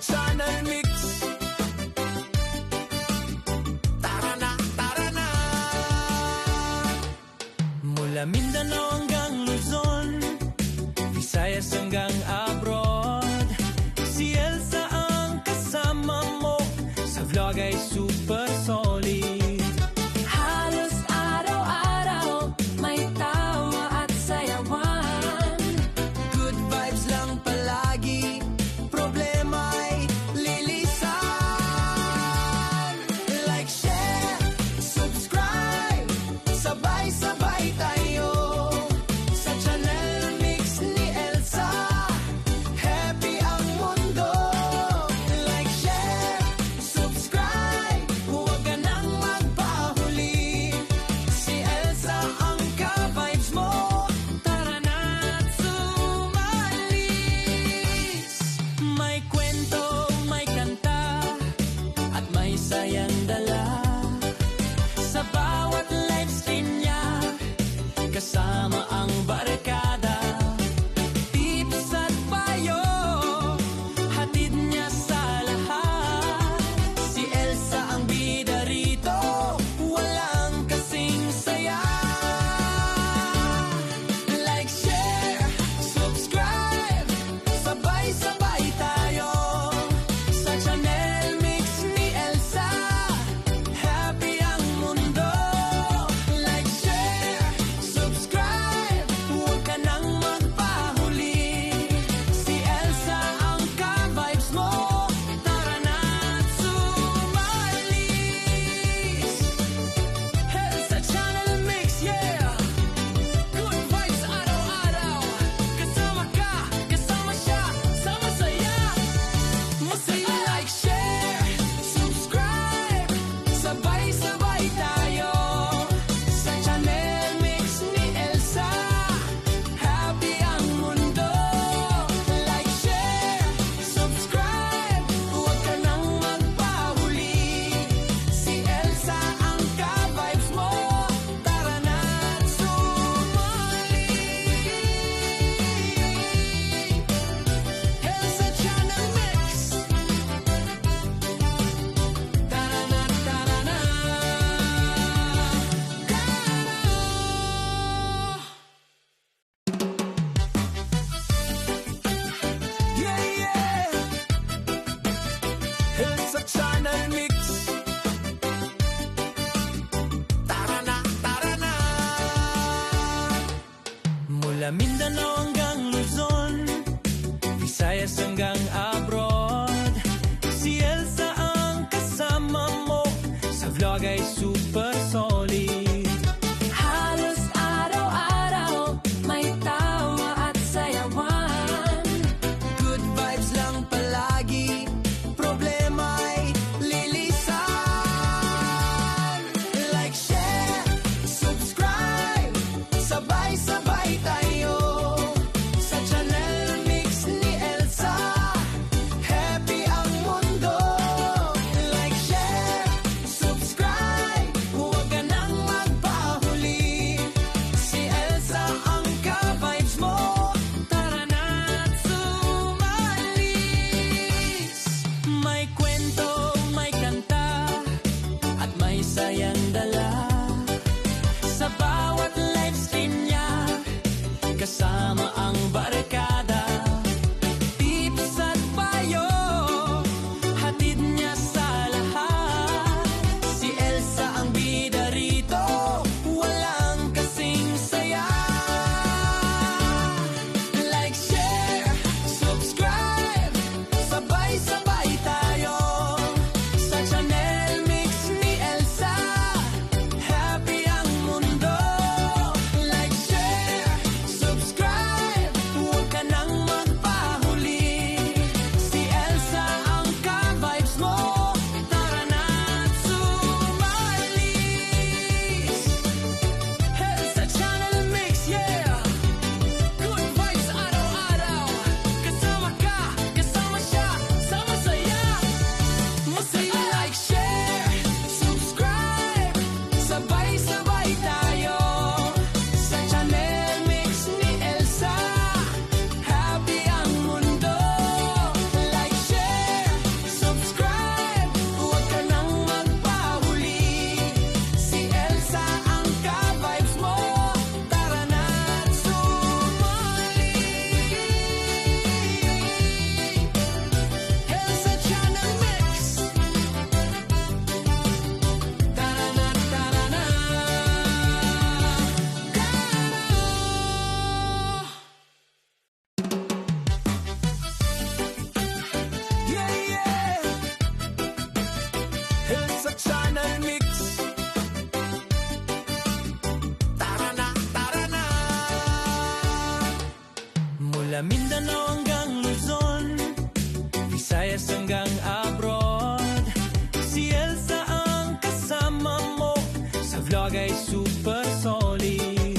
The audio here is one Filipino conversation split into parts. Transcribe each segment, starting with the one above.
Channel Mix. Tara na, tara na. Mula Mindanao hanggang Luzon, Visayas hanggang abroad, si Elsa ang kasama mo. Sa vlog ay super solid. Halos araw-araw may tawa at sayawan. Good vibes lang palagi, problema ay lilisan. Like, share, subscribe, sabay-sabay tayo sa Channel Mix ni Elsa. Happy ang mundo. Like, share, subscribe, huwag ka nang magpahuli. Si Elsa ang ka-vibes mo. Tara na't sumalis. May kwento, may kanta, at may sayang dala. Sa bawat live stream niya, kasama ang barkada. Tips at payo, hatid niya sa lahat. Si Elsa ang bida rito, walang kasing saya. Like, share, subscribe, sabay-sabay tayo sa Channel Mix ni Elsa. Happy ang mundo. Like, share, subscribe, huwag ka nang magpahuli. Si Elsa ang ka-vibes mo. Tara na't sumalis. Elsa Channel Mix, yeah. Good vibes araw-araw. Kasama ka, kasama siya, sama saya. Masaya. Like, share, subscribe, sabay-sabay tayo sa Channel Mix ni Elsa. Happy ang mundo. Like, share, subscribe, huwag ka nang magpahuli. Si Elsa ang ka-vibes mo. Tara na't sumali. Elsa Channel Mix. Tara na, tara na. Yeah, yeah. Elsa Channel Mix. Tara na, tara na. Mula Mindanao hanggang Luzon, Visayas hanggang abroad, si Elsa ang kasama mo. Sa vlog ay super solid. Halos araw-araw may tawa at sayawan. Good vibes lang palagi, problema ay lilisan. Like, share, subscribe, sabay-sabay tayo Mula Mindanao hanggang Luzon, Visayas hanggang abroad, si Elsa ang kasama mo, sa vlog ay super solid.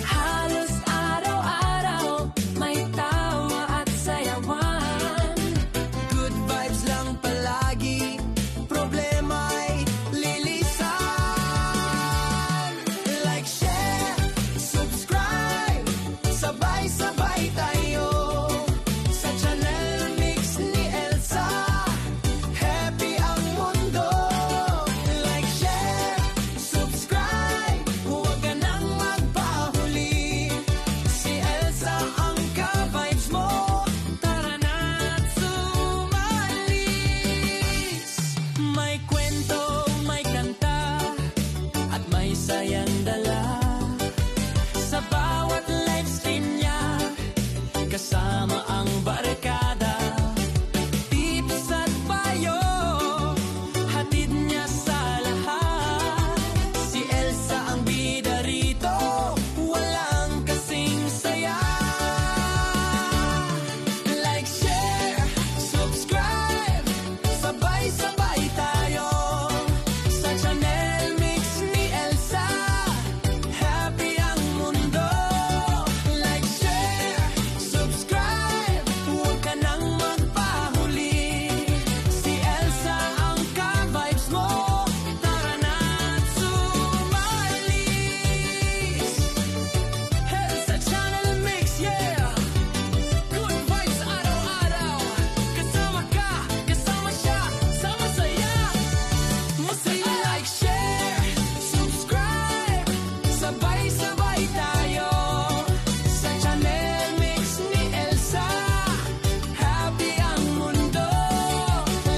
Halos araw-araw may tawa at sayawan. Good vibes lang palagi, problema ay lilisan. Like, share, subscribe, sabay-sabay tayo sa channel mix ni Elsa. Happy ang mundo. Like, share, subscribe, huwag ka nang magpahuli. Si Elsa ang ka-vibes mo. Tara na't sumalis. May kwento, may kanta, at may sayang dala. Sa bawat live stream niya, kasama ang barkada. Tips at payo, hatid niya sa lahat. Si Elsa ang bida rito, walang kasing saya. Like, share, subscribe, sabay-sabay tayo sa channel mix ni Elsa. Happy ang mundo. Like, share, subscribe, huwag ka nang magpahuli. Si Elsa ang ka-vibes mo. Tara na't sumalis. Elsa Channel Mix, yeah. Good vibes araw-araw. Kasama ka, kasama siya, sama saya. Masaya. Like, share, subscribe, sabay-sabay tayo sa channel mix ni Elsa. Happy ang mundo.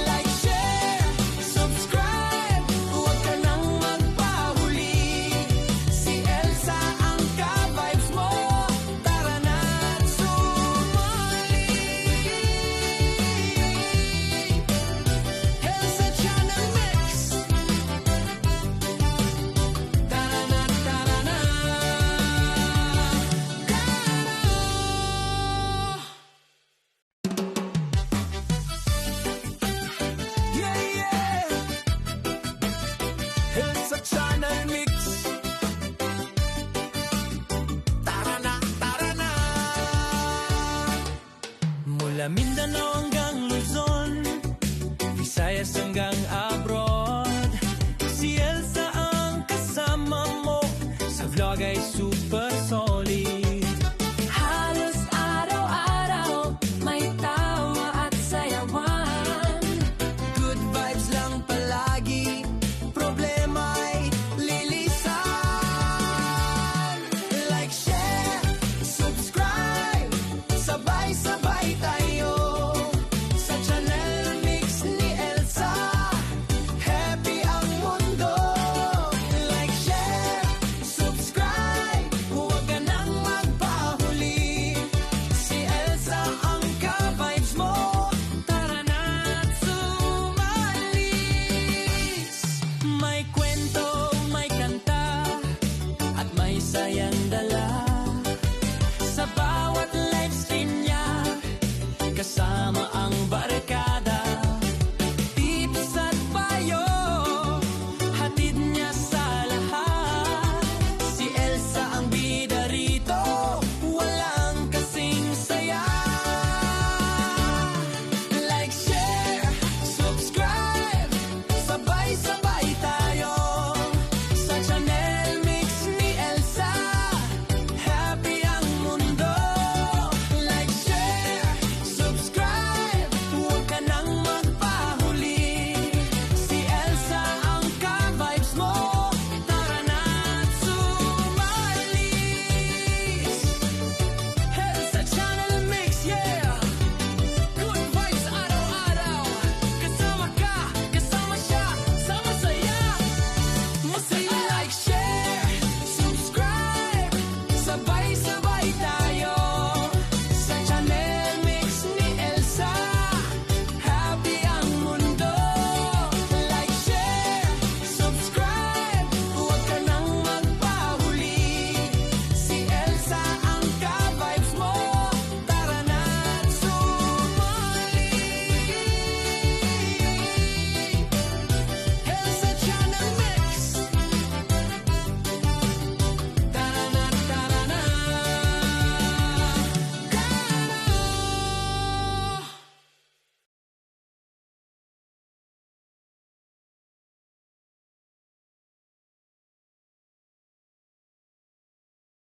Like, share, subscribe, huwag ka nang magpahuli. Si Elsa ang ka-vibes mo. Tara na't sumalis. Elsa Channel Mix. Tara na, tara na. Yeah, yeah. Elsa Channel Mix. Tara na, tara na. Mula Mindanao hanggang Luzon, Visayas hanggang abroad, si Elsa ang kasama mo, sa vlog ay super solid. Halos araw-araw may tawa at sayawan. Good vibes lang palagi, problema ay lilisan. Like, share, subscribe, sabay-sabay tayo sa channel mix ni Elsa. Happy ang mundo. Like, share, subscribe, huwag ka nang magpahuli. Si Elsa ang ka-vibes mo. Tara na't sumalis. May kwento, may kanta, at may sayang dala.